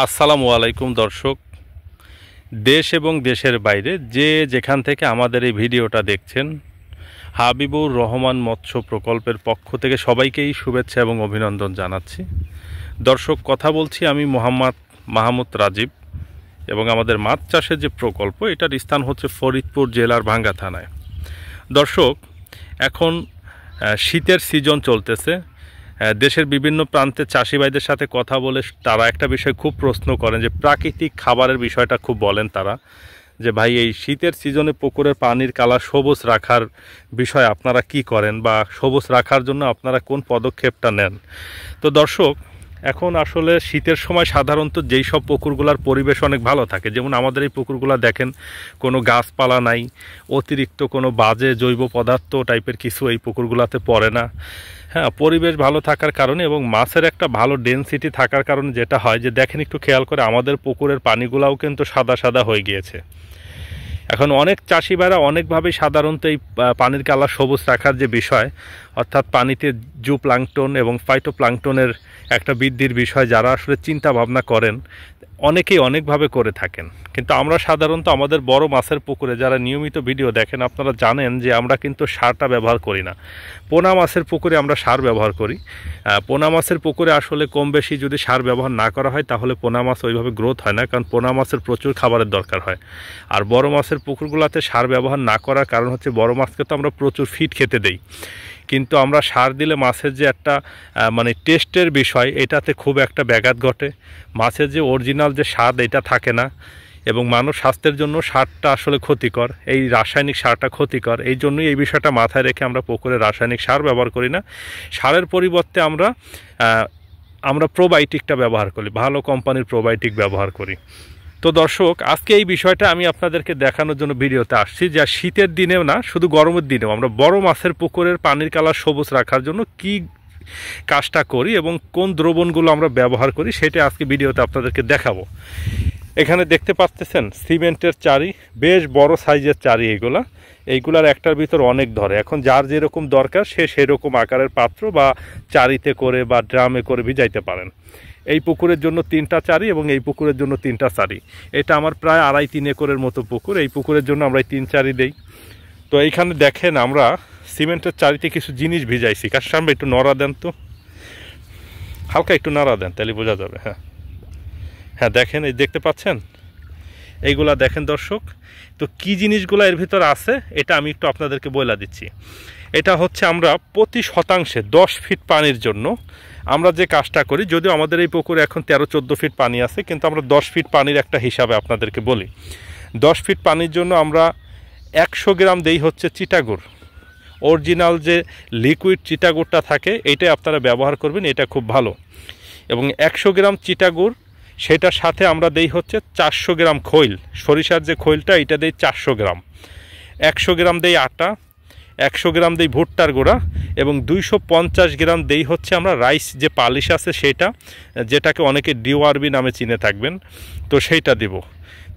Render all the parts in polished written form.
আসসালামু আলাইকুম দর্শক, দেশ এবং দেশের বাইরে যে যেখান থেকে আমাদের এই ভিডিওটা দেখছেন, হাবিবুর রহমান মৎস্য প্রকল্পের পক্ষ থেকে সবাইকেই শুভেচ্ছা এবং অভিনন্দন জানাচ্ছি। দর্শক, কথা বলছি আমি মাহমুদ রাজীব, এবং আমাদের মাছ চাষের যে প্রকল্প এটার স্থান হচ্ছে ফরিদপুর জেলার ভাঙ্গা থানায়। দর্শক, এখন শীতের সিজন চলতেছে। দেশের বিভিন্ন প্রান্তে চাষি ভাইদের সাথে কথা বলে তারা একটা বিষয় খুব প্রশ্ন করেন যে প্রাকৃতিক খাবারের বিষয়টা খুব বলেন তারা, যে ভাই এই শীতের সিজনে পুকুরের পানির কালার সবুজ রাখার বিষয় আপনারা কি করেন, বা সবুজ রাখার জন্য আপনারা কোন পদক্ষেপটা নেন। তো দর্শক, এখন আসলে শীতের সময় সাধারণত যেই সব পুকুরগুলোর পরিবেশ অনেক ভালো থাকে, যেমন আমাদের এই পুকুরগুলো দেখেন কোনো গাছপালা নাই, অতিরিক্ত কোনো বাজে জৈব পদার্থ টাইপের কিছু এই পুকুরগুলোতে পড়ে না। হ্যাঁ, পরিবেশ ভালো থাকার কারণে এবং মাছের একটা ভালো ডেনসিটি থাকার কারণে যেটা হয় যে দেখেন, একটু খেয়াল করে আমাদের পুকুরের পানিগুলাও কিন্তু সাদা সাদা হয়ে গিয়েছে। এখন অনেক চাষি ভাইরা অনেকভাবেই সাধারণত এই পানির কালার সবুজ রাখার যে বিষয়, অর্থাৎ পানিতে জুপ্লাঙ্কটন এবং ফাইটোপ্লাঙ্কটনের একটা বৃদ্ধির বিষয় যারা আসলে চিন্তা ভাবনা করেন, অনেকেই অনেকভাবে করে থাকেন। কিন্তু আমরা সাধারণত আমাদের বড় মাছের পুকুরে যারা নিয়মিত ভিডিও দেখেন, আপনারা জানেন যে আমরা কিন্তু সারটা ব্যবহার করি না। পোনা মাছের পুকুরে আমরা সার ব্যবহার করি। পোনা মাছের পুকুরে আসলে কম বেশি যদি সার ব্যবহার না করা হয় তাহলে পোনা মাছ ওইভাবে গ্রোথ হয় না, কারণ পোনা মাছের প্রচুর খাবারের দরকার হয়। আর বড় মাছের পুকুরগুলোতে সার ব্যবহার না করার কারণ হচ্ছে বড় মাছকে তো আমরা প্রচুর ফিড খেতে দেই, কিন্তু আমরা সার দিলে মাছের যে একটা টেস্টের বিষয়, এটাতে খুব একটা ব্যাঘাত ঘটে। মাছের যে অরিজিনাল যে স্বাদ এটা থাকে না, এবং মানব স্বাস্থ্যের জন্য সারটা আসলে ক্ষতিকর, এই রাসায়নিক সারটা ক্ষতিকর। এই জন্যই এই বিষয়টা মাথায় রেখে আমরা পুকুরে রাসায়নিক সার ব্যবহার করি না। সারের পরিবর্তে আমরা প্রোবায়োটিকটা ব্যবহার করি, ভালো কোম্পানির প্রোবায়োটিক ব্যবহার করি। তো দর্শক, আজকে এই বিষয়টা আমি আপনাদেরকে দেখানোর জন্য ভিডিওতে আসছি, যে শীতের দিনেও না, শুধু গরমের দিনেও আমরা বড় মাছের পুকুরের পানির কালার সবুজ রাখার জন্য কি কাজটা করি এবং কোন দ্রবণগুলো আমরা ব্যবহার করি, সেটা আজকে ভিডিওতে আপনাদেরকে দেখাবো। এখানে দেখতে পাচ্ছেন সিমেন্টের চারি, বেশ বড় সাইজের চারি। এইগুলার একটার ভিতর অনেক ধরে। এখন যার যেরকম দরকার সে সেরকম আকারের পাত্র বা চারিতে করে বা ড্রামে করে ভিজাইতে পারেন। এই পুকুরের জন্য 3টা চারি এবং এই পুকুরের জন্য 3টা চারি। এটা আমার প্রায় 2.5-3 একরের মতো পুকুর। এই পুকুরের জন্য আমরা 3 চারি দেই। তো এইখানে দেখেন আমরা সিমেন্টের চারিতে কিছু জিনিস ভিজাইছি। কার সামনে একটু নড়া দেন তো, হালকা একটু নাড়া দেন, তাহলে বোঝা যাবে। হ্যাঁ দেখেন, এই দেখতে পাচ্ছেন এইগুলা দেখেন দর্শক। তো কি জিনিসগুলো এর ভিতর আছে এটা আমি একটু আপনাদেরকে বলে দিচ্ছি। এটা হচ্ছে আমরা প্রতি শতাংশে 10 ফিট পানির জন্য আমরা যে কাজটা করি, যদিও আমাদের এই পুকুরে এখন 13-14 ফিট পানি আছে, কিন্তু আমরা 10 ফিট পানির একটা হিসাবে আপনাদেরকে বলি। 10 ফিট পানির জন্য আমরা 100 গ্রাম দেই হচ্ছে চিটাগুড়। অরিজিনাল যে লিকুইড চিটাগুড়টা থাকে এইটাই আপনারা ব্যবহার করবেন, এটা খুব ভালো। এবং 100 গ্রাম চিটাগুড়, সেটার সাথে আমরা দেই হচ্ছে 400 গ্রাম খৈল, সরিষার যে খৈলটা এটা দেই 400 গ্রাম। 100 গ্রাম দেই আটা, 100 গ্রাম দেই ভুট্টার গুঁড়া, এবং 250 গ্রাম দেই হচ্ছে আমরা রাইস যে পালিশ আছে সেটা, যেটাকে অনেকে ডিওআরবি নামে চিনে থাকবেন, তো সেইটা দেব।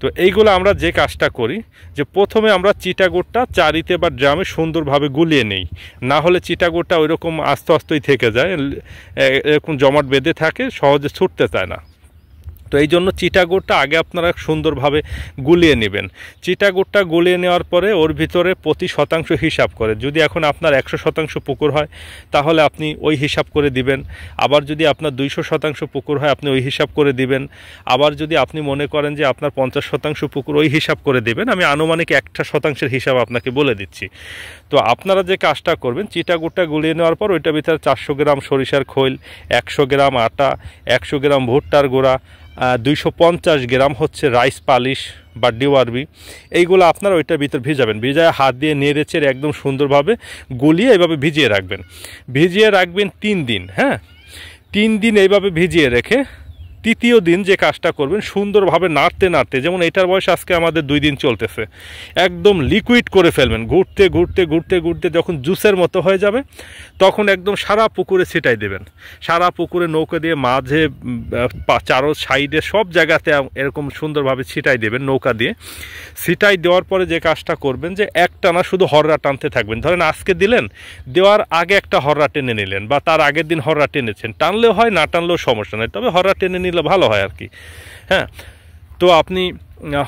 তো এইগুলো আমরা যে কাজটা করি, যে প্রথমে আমরা চিটাগুড়টা চারিতে বা ড্রামে সুন্দরভাবে গুলিয়ে নেই, না হলে চিটাগুড়টা ওইরকম আস্তে আস্তেই থেকে যায়, এরকম জমাট বেঁধে থাকে, সহজে ছুটতে চায় না। তো এই জন্য চিটাগুড়টা আগে আপনারা সুন্দরভাবে গুলিয়ে নেবেন। চিটাগুড়টা গুলিয়ে নেওয়ার পরে ওর ভিতরে প্রতি শতাংশ হিসাব করে, যদি এখন আপনার 100% পুকুর হয় তাহলে আপনি ওই হিসাব করে দিবেন। আবার যদি আপনার 200% পুকুর হয় আপনি ওই হিসাব করে দিবেন। আবার যদি আপনি মনে করেন যে আপনার 50% পুকুর, ওই হিসাব করে দিবেন। আমি আনুমানিক 1% হিসাব আপনাকে বলে দিচ্ছি। তো আপনারা যে কাজটা করবেন, চিটাগুড়টা গুলিয়ে নেওয়ার পর ওইটার ভিতরে 400 গ্রাম সরিষার খৈল, 100 গ্রাম আটা, 100 গ্রাম ভুট্টার গুঁড়া, 250 গ্রাম হচ্ছে রাইস পালিশ বা ডিওআরবি, এইগুলো আপনারা ওইটার ভিতর ভিজাবেন। ভিজায় হাত দিয়ে নেড়ে চেড়ে একদম সুন্দরভাবে গুলিয়ে এইভাবে ভিজিয়ে রাখবেন 3 দিন। হ্যাঁ, 3 দিন এইভাবে ভিজিয়ে রেখে তৃতীয় দিন যে কাজটা করবেন, সুন্দরভাবে নাড়তে, যেমন এটার বয়স আজকে আমাদের 2 দিন চলতেছে, একদম লিকুইড করে ফেলবেন। ঘুরতে যখন জুসের মতো হয়ে যাবে তখন একদম সারা পুকুরে ছিটাই দেবেন। সারা পুকুরে নৌকা দিয়ে মাঝে চারো সাইডে সব জায়গাতে এরকম সুন্দরভাবে ছিটাই দেবেন নৌকা দিয়ে। ছিটাই দেওয়ার পরে যে কাজটা করবেন, যে একটানা শুধু হররা টানতে থাকবেন। ধরেন আজকে দিলেন, দেওয়ার আগে একটা হররা টেনে নিলেন, বা তার আগের দিন হররা টেনেছেন, টানলেও হয় না টানলেও সমস্যা নেই, তবে হররা টেনে নিলে দিলে ভালো হয় আর কি। হ্যাঁ, তো আপনি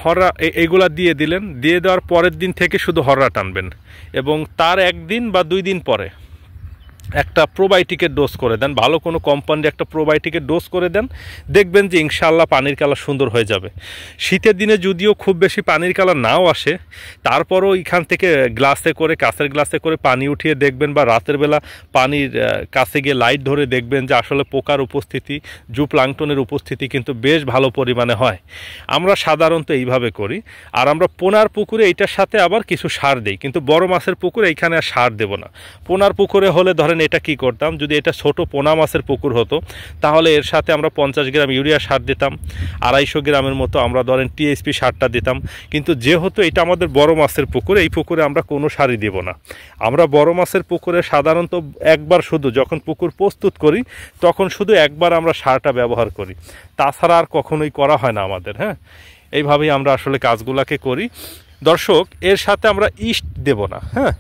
হররা এইগুলা দিয়ে দিলেন, দিয়ে দেওয়ার পরের দিন থেকে শুধু হররা টানবেন এবং তার 1 দিন বা 2 দিন পরে একটা প্রোবায়োটিকের ডোজ করে দেন, ভালো কোনো কোম্পানির একটা প্রোবায়োটিকের ডোজ করে দেন, দেখবেন যে ইনশাআল্লাহ পানির কালার সুন্দর হয়ে যাবে। শীতের দিনে যদিও খুব বেশি পানির কালার নাও আসে, তারপরও এখান থেকে গ্লাসে করে, কাঁচের গ্লাসে করে পানি উঠিয়ে দেখবেন, বা রাতের বেলা পানির কাছে গিয়ে লাইট ধরে দেখবেন যে আসলে পোকার উপস্থিতি, জুপ্লাঙ্কটনের উপস্থিতি কিন্তু বেশ ভালো পরিমাণে হয়। আমরা সাধারণত এইভাবে করি। আর আমরা পোনার পুকুরে এইটার সাথে আবার কিছু সার দিই, কিন্তু বড় মাছের পুকুরে এইখানে আর সার দেবো না। পোনার পুকুরে হলে ধরেন এটা কি করতাম, যদি এটা ছোট পোনা মাছের পুকুর হতো তাহলে এর সাথে আমরা 50 গ্রাম ইউরিয়া সার দিতাম, 250 গ্রামের মতো আমরা ধরেন টিএসপি সারটা দিতাম। কিন্তু যেহেতু এটা আমাদের বড় মাছের পুকুর, এই পুকুরে আমরা কোনো সারই দেব না। আমরা বড় মাছের পুকুরে সাধারণত একবার শুধু যখন পুকুর প্রস্তুত করি তখন শুধু একবার আমরা সারটা ব্যবহার করি, তাছাড়া আর কখনোই করা হয় না আমাদের। হ্যাঁ, এইভাবেই আমরা আসলে কাজগুলোকে করি। দর্শক, এর সাথে আমরা ইস্ট দেব না। হ্যাঁ,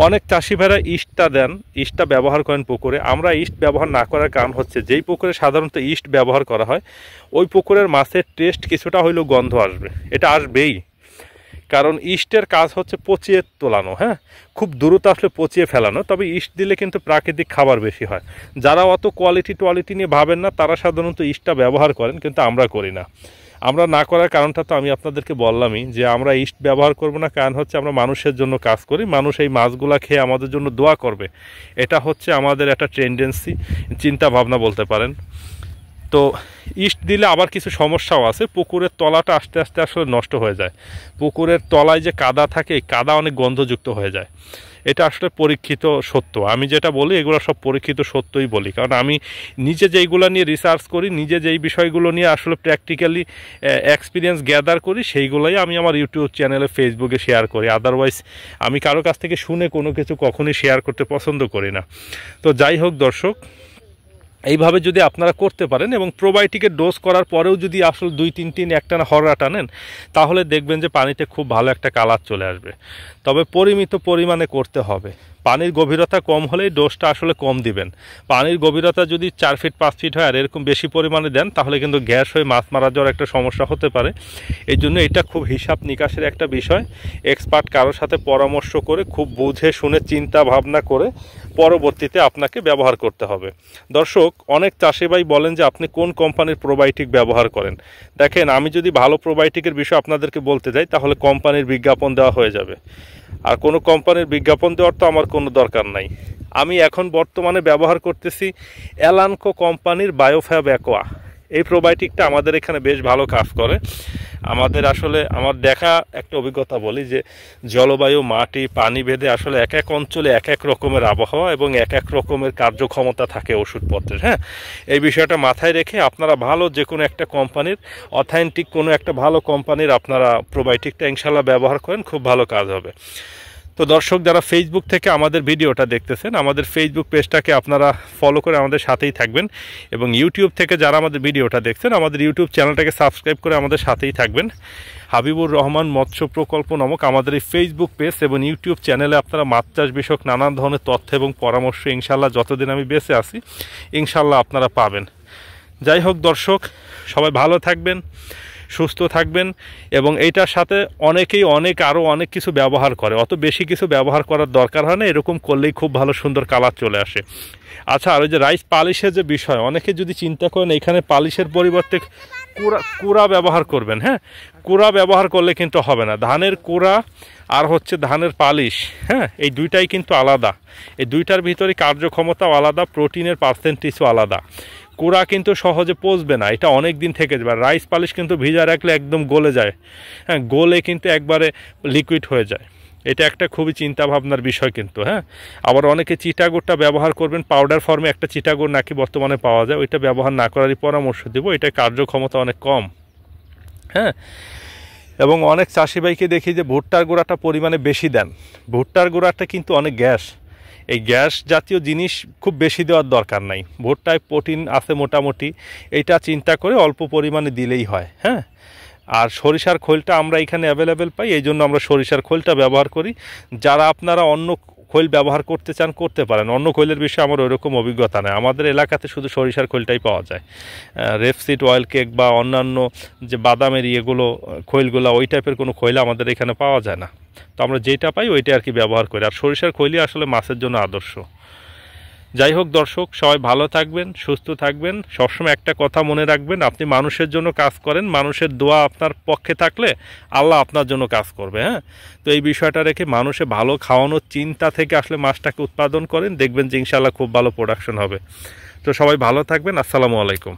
অনেক চাষি ভাইরা ইস্টটা দেন, ইস্টটা ব্যবহার করেন পুকুরে। আমরা ইস্ট ব্যবহার না করার কারণ হচ্ছে, যেই পুকুরে সাধারণত ইস্ট ব্যবহার করা হয় ওই পুকুরের মাছের টেস্ট কিছুটা হইলেও গন্ধ আসবে, এটা আসবেই। কারণ ইস্টের কাজ হচ্ছে পচিয়ে তোলানো। হ্যাঁ, খুব দ্রুত আসলে পচিয়ে ফেলানো। তবে ইস্ট দিলে কিন্তু প্রাকৃতিক খাবার বেশি হয়। যারা অত কোয়ালিটি নিয়ে ভাবেন না তারা সাধারণত ইস্টটা ব্যবহার করেন, কিন্তু আমরা করি না। আমরা না করার কারণটা তো আমি আপনাদেরকে বললামই, যে আমরা ইস্ট ব্যবহার করব না, কারণ হচ্ছে আমরা মানুষের জন্য কাজ করি, মানুষ এই মাছগুলা খেয়ে আমাদের জন্য দোয়া করবে, এটা হচ্ছে আমাদের একটা টেন্ডেন্সি, চিন্তা ভাবনা বলতে পারেন। তো ইস্ট দিলে আবার কিছু সমস্যাও আছে। পুকুরের তলাটা আস্তে আস্তে আসলে নষ্ট হয়ে যায়। পুকুরের তলায় যে কাদা থাকে, এই কাদা অনেক গন্ধযুক্ত হয়ে যায়। এটা আসলে পরীক্ষিত সত্য। আমি যেটা বলি এগুলো সব পরীক্ষিত সত্যই বলি, কারণ আমি নিজে যেইগুলো নিয়ে রিসার্চ করি, নিজে যেই বিষয়গুলো নিয়ে আসলে প্র্যাকটিক্যালি এক্সপিরিয়েন্স গ্যাদার করি, সেইগুলোই আমি আমার ইউটিউব চ্যানেলে, ফেসবুকে শেয়ার করি। আদারওয়াইজ আমি কারো কাছ থেকে শুনে কোনো কিছু কখনোই শেয়ার করতে পছন্দ করি না। তো যাই হোক দর্শক, এইভাবে যদি আপনারা করতে পারেন এবং প্রোবায়োটিকের ডোজ করার পরেও যদি আসলে 2-3 দিন একটানা হররা টানেন, তাহলে দেখবেন যে পানিতে খুব ভালো একটা কালার চলে আসবে। তবে পরিমিত পরিমাণে করতে হবে। পানির গভীরতা কম হলেই ডোজটা আসলে কম দিবেন। পানির গভীরতা যদি 4 ফিট 5 ফিট হয় আর এরকম বেশি পরিমাণে দেন, তাহলে কিন্তু গ্যাস হয়ে মাছ মারা যাওয়ার একটা সমস্যা হতে পারে। এই জন্য এটা খুব হিসাব নিকাশের একটা বিষয়। এক্সপার্ট কারোর সাথে পরামর্শ করে, খুব বুঝে শুনে, চিন্তা ভাবনা করে পরবর্তীতে আপনাকে ব্যবহার করতে হবে। দর্শক, অনেক চাষি ভাই বলেন যে আপনি কোন কোম্পানির প্রোবায়োটিক ব্যবহার করেন। দেখেন, আমি যদি ভালো প্রোবায়োটিকের বিষয় আপনাদেরকে বলতে যাই তাহলে কোম্পানির বিজ্ঞাপন দেওয়া হয়ে যাবে, আর কোনো কোম্পানির বিজ্ঞাপন দেওয়ার তো আমার কোনো দরকার নাই। আমি এখন বর্তমানে ব্যবহার করতেছি এলানকো কোম্পানির বায়োফ্যাব অ্যাকোয়া। এই প্রোবায়োটিকটা আমাদের এখানে বেশ ভালো কাজ করে। আমাদের আসলে আমার দেখা একটা অভিজ্ঞতা বলি, যে জলবায়ু, মাটি, পানি ভেদে আসলে এক এক অঞ্চলে এক এক রকমের আবহাওয়া এবং এক এক রকমের কার্যক্ষমতা থাকে ওষুধপত্রের। হ্যাঁ, এই বিষয়টা মাথায় রেখে আপনারা ভালো যে কোনো একটা কোম্পানির, অথেন্টিক কোনো একটা ভালো কোম্পানির আপনারা প্রোবায়োটিকটা ইনশাল্লাহ ব্যবহার করেন, খুব ভালো কাজ হবে। তো দর্শক, যারা ফেসবুক থেকে আমাদের ভিডিওটা দেখতেছেন, আমাদের ফেসবুক পেজটাকে আপনারা ফলো করে আমাদের সাথেই থাকবেন, এবং ইউটিউব থেকে যারা আমাদের ভিডিওটা দেখছেন, আমাদের ইউটিউব চ্যানেলটাকে সাবস্ক্রাইব করে আমাদের সাথেই থাকবেন। হাবিবুর রহমান মৎস্য প্রকল্প নামক আমাদের এই ফেসবুক পেজ এবং ইউটিউব চ্যানেলে আপনারা মাছ চাষ বিষয়ক নানান ধরনের তথ্য এবং পরামর্শ ইনশাল্লাহ যতদিন আমি বেঁচে আছি ইনশাল্লাহ আপনারা পাবেন। যাই হোক দর্শক, সবাই ভালো থাকবেন, সুস্থ থাকবেন। এবং এইটার সাথে অনেকেই আরও অনেক কিছু ব্যবহার করে, অত বেশি কিছু ব্যবহার করার দরকার হয় না, এরকম করলেই খুব ভালো সুন্দর কালার চলে আসে। আচ্ছা, আর ওই যে রাইস পালিশের যে বিষয়, অনেকে যদি চিন্তা করেন এখানে পালিশের পরিবর্তে কুড়া ব্যবহার করবেন। হ্যাঁ, কুড়া ব্যবহার করলে কিন্তু হবে না। ধানের কুড়া আর হচ্ছে ধানের পালিশ, হ্যাঁ, এই দুইটাই কিন্তু আলাদা। এই দুইটার ভিতরে কার্যক্ষমতাও আলাদা, প্রোটিনের পার্সেন্টেজও আলাদা। কুড়া কিন্তু সহজে পচবে না, এটা অনেক দিন থেকে যাবে। রাইস পালিশ কিন্তু ভিজা রাখলে একদম গলে যায়। হ্যাঁ, গলে কিন্তু একবারে লিকুইড হয়ে যায়। এটা একটা খুবই চিন্তা ভাবনার বিষয় কিন্তু। হ্যাঁ, আবার অনেকে চিটাগুড়টা ব্যবহার করবেন, পাউডার ফর্মে একটা চিটাগুড় নাকি বর্তমানে পাওয়া যায়, ওইটা ব্যবহার না করারই পরামর্শ দেবো। এটা কার্যক্ষমতা অনেক কম। হ্যাঁ, এবং অনেক চাষি ভাইকে দেখি যে ভুট্টার গুঁড়াটা পরিমাণে বেশি দেন। ভুট্টার গুঁড়াটা কিন্তু অনেক গ্যাস, এই গ্যাস জাতীয় জিনিস খুব বেশি দেওয়ার দরকার নাই। ভুট্টায় প্রোটিন আছে মোটামুটি, এইটা চিন্তা করে অল্প পরিমাণে দিলেই হয়। হ্যাঁ, আর সরিষার খোলটা আমরা এখানে অ্যাভেলেবেল পাই, এই জন্য আমরা সরিষার খোলটা ব্যবহার করি। যারা আপনারা অন্য খৈল ব্যবহার করতে চান করতে পারেন, অন্য খৈলের বিষয়ে আমার ওইরকম অভিজ্ঞতা নেই। আমাদের এলাকাতে শুধু সরিষার খৈলটাই পাওয়া যায়। রেপসিড, অয়েল কেক বা অন্যান্য যে বাদামের ইয়েগুলো খৈলগুলো, ওই টাইপের কোনো খৈল আমাদের এখানে পাওয়া যায় না। তো আমরা যেটা পাই ওইটাই আর কি ব্যবহার করি। আর সরিষার খৈলই আসলে মাছের জন্য আদর্শ। যাই হোক দর্শক, সবাই ভালো থাকবেন, সুস্থ থাকবেন। সবসময় একটা কথা মনে রাখবেন, আপনি মানুষের জন্য কাজ করেন, মানুষের দোয়া আপনার পক্ষে থাকলে আল্লাহ আপনার জন্য কাজ করবে। হ্যাঁ, তো এই বিষয়টা রেখে মানুষে ভালো খাওয়ানোর চিন্তা থেকে আসলে মাছটাকে উৎপাদন করেন, দেখবেন যে ইনশাআল্লাহ খুব ভালো প্রোডাকশন হবে। তো সবাই ভালো থাকবেন। আসসালামু আলাইকুম।